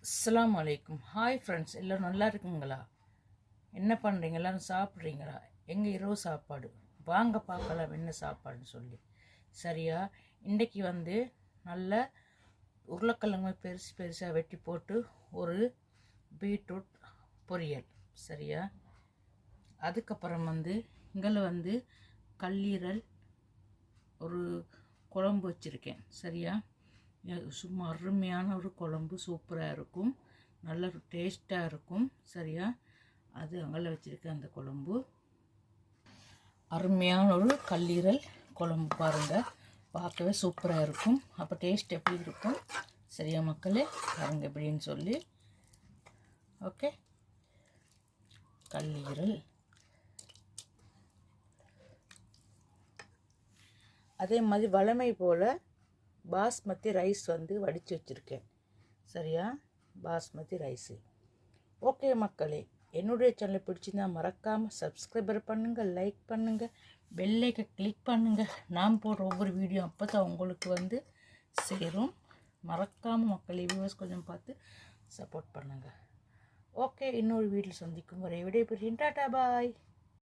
அஸ்ஸலாமு அலைக்கும். Hi friends, எல்லோரும் நல்லா இருக்குங்களா? என்ன பண்ணுறீங்க? எல்லோரும் சாப்பிட்றீங்களா? எங்கள் இரவு சாப்பாடு வாங்க பார்க்கலாம் என்ன சாப்பாடுன்னு சொல்லி. சரியா, இன்றைக்கி நல்ல உருளைக்கிழங்கு பெருசாக வெட்டி போட்டு ஒரு பீட்ரூட் பொரியல். சரியா, அதுக்கப்புறம் இங்கே கல்லீரல் ஒரு குழம்பு வச்சுருக்கேன். சரியா, சும்மா அருமையான ஒரு குழம்பு, சூப்பராக இருக்கும், நல்ல டேஸ்ட்டாக இருக்கும். சரியா, அது அங்கே வச்சுருக்கேன். அந்த குழம்பு அருமையான ஒரு கல்லீரல் குழம்பு பாருங்கள், பார்க்கவே சூப்பராக இருக்கும். அப்போ டேஸ்ட் எப்படி இருக்கும்? சரியா மக்களே, பாருங்கள் எப்படின்னு சொல்லி. ஓகே, கல்லீரல். அதே மாதிரி வழமை போல் பாஸ்மதி ரைஸ் வடித்து வச்சுருக்கேன். சரியா, பாஸ்மதி ரைஸு. ஓகே மக்களே, என்னுடைய சேனலை பிடிச்சிருந்தா மறக்காமல் சப்ஸ்கிரைபர் பண்ணுங்கள், லைக் பண்ணுங்கள், பெல்லைக்கை கிளிக் பண்ணுங்கள். நான் போடுற ஒவ்வொரு வீடியோ அப்போ தான் உங்களுக்கு சேரும். மறக்காமல் மக்களே, வியூவர்ஸ் கொஞ்சம் பார்த்து சப்போர்ட் பண்ணுங்கள். ஓகே, இன்னொரு வீட்டில் சந்திக்கும் வரை விடைபெறுகிறேன். டாடா பாய்.